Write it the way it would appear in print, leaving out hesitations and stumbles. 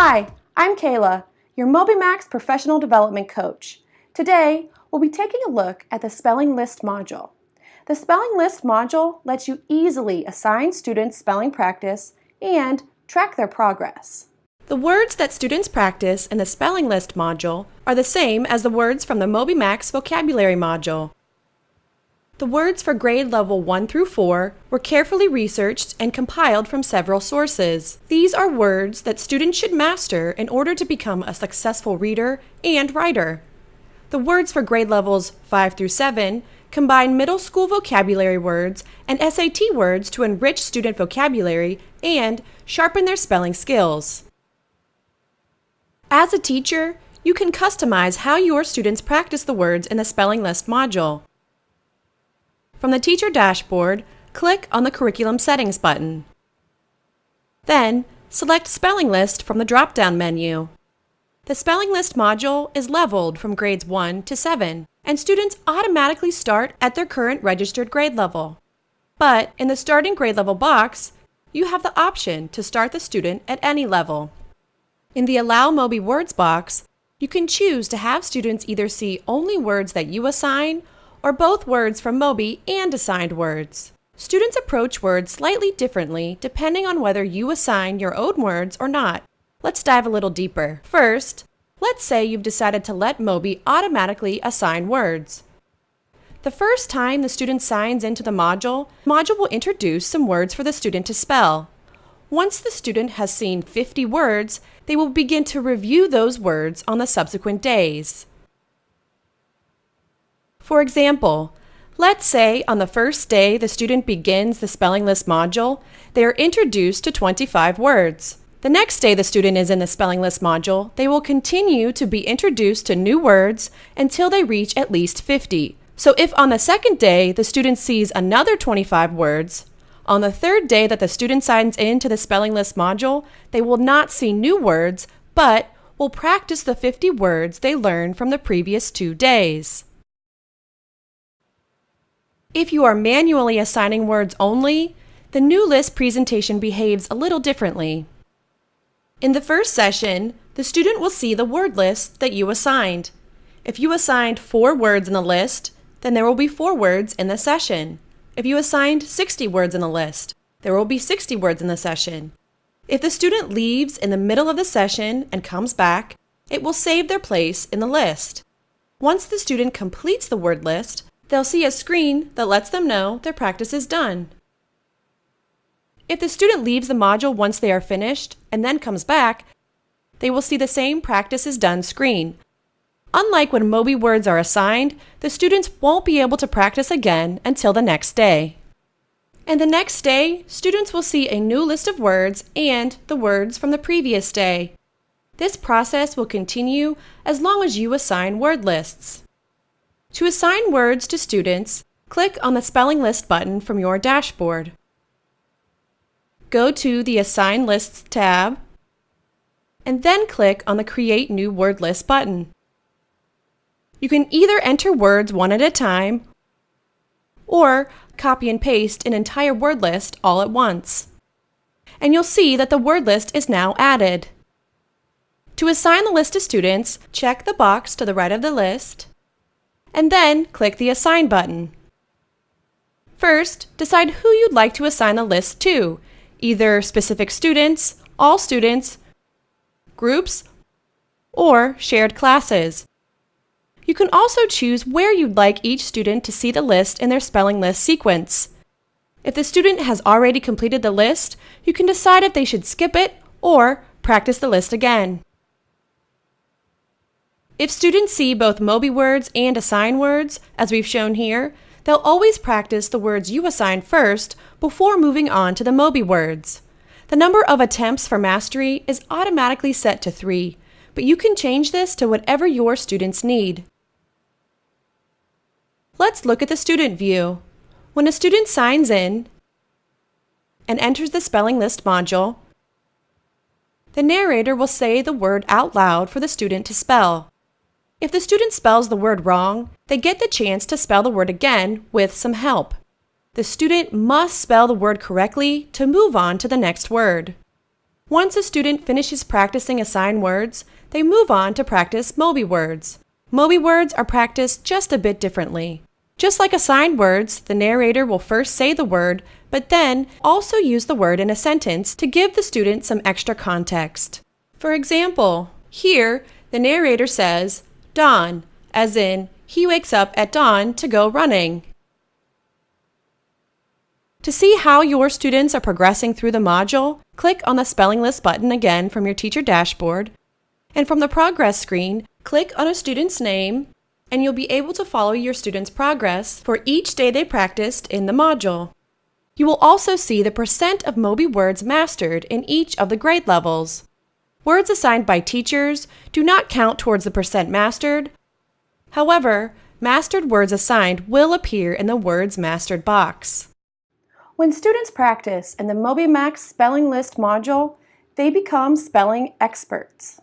Hi, I'm Kayla, your MobyMax Professional Development Coach. Today, we'll be taking a look at the Spelling List module. The Spelling List module lets you easily assign students spelling practice and track their progress. The words that students practice in the Spelling List module are the same as the words from the MobyMax Vocabulary module. The words for grade level 1 through 4 were carefully researched and compiled from several sources. These are words that students should master in order to become a successful reader and writer. The words for grade levels 5 through 7 combine middle school vocabulary words and SAT words to enrich student vocabulary and sharpen their spelling skills. As a teacher, you can customize how your students practice the words in the Spelling List module. From the Teacher dashboard, click on the Curriculum Settings button. Then, select Spelling List from the drop-down menu. The Spelling List module is leveled from grades 1 to 7, and students automatically start at their current registered grade level. But in the Starting Grade Level box, you have the option to start the student at any level. In the Allow Moby Words box, you can choose to have students either see only words that you assign or both words from Moby and assigned words. Students approach words slightly differently depending on whether you assign your own words or not. Let's dive a little deeper. First, let's say you've decided to let Moby automatically assign words. The first time the student signs into the module will introduce some words for the student to spell. Once the student has seen 50 words, they will begin to review those words on the subsequent days. For example, let's say on the first day the student begins the Spelling List module, they are introduced to 25 words. The next day the student is in the Spelling List module, they will continue to be introduced to new words until they reach at least 50. So if on the second day the student sees another 25 words, on the third day that the student signs into the Spelling List module, they will not see new words, but will practice the 50 words they learned from the previous 2 days. If you are manually assigning words only, the new list presentation behaves a little differently. In the first session, the student will see the word list that you assigned. If you assigned 4 words in the list, then there will be 4 words in the session. If you assigned 60 words in the list, there will be 60 words in the session. If the student leaves in the middle of the session and comes back, it will save their place in the list. Once the student completes the word list, they'll see a screen that lets them know their practice is done. If the student leaves the module once they are finished and then comes back, they will see the same Practice is Done screen. Unlike when Moby words are assigned, the students won't be able to practice again until the next day. And the next day, students will see a new list of words and the words from the previous day. This process will continue as long as you assign word lists. To assign words to students, click on the Spelling List button from your dashboard. Go to the Assign Lists tab, and then click on the Create New Word List button. You can either enter words one at a time, or copy and paste an entire word list all at once. And you'll see that the word list is now added. To assign the list to students, check the box to the right of the list, and then click the Assign button. First, decide who you'd like to assign the list to, either specific students, all students, groups, or shared classes. You can also choose where you'd like each student to see the list in their spelling list sequence. If the student has already completed the list, you can decide if they should skip it or practice the list again. If students see both Moby words and assign words, as we've shown here, they'll always practice the words you assign first before moving on to the Moby words. The number of attempts for mastery is automatically set to 3, but you can change this to whatever your students need. Let's look at the student view. When a student signs in and enters the Spelling List module, the narrator will say the word out loud for the student to spell. If the student spells the word wrong, they get the chance to spell the word again with some help. The student must spell the word correctly to move on to the next word. Once a student finishes practicing assigned words, they move on to practice Moby words. Moby words are practiced just a bit differently. Just like assigned words, the narrator will first say the word, but then also use the word in a sentence to give the student some extra context. For example, here, the narrator says, dawn, as in, he wakes up at dawn to go running. To see how your students are progressing through the module, click on the Spelling List button again from your teacher dashboard, and from the progress screen, click on a student's name, and you'll be able to follow your students' progress for each day they practiced in the module. You will also see the percent of Moby words mastered in each of the grade levels. Words assigned by teachers do not count towards the percent mastered. However, mastered words assigned will appear in the Words Mastered box. When students practice in the MobyMax Spelling List module, they become spelling experts.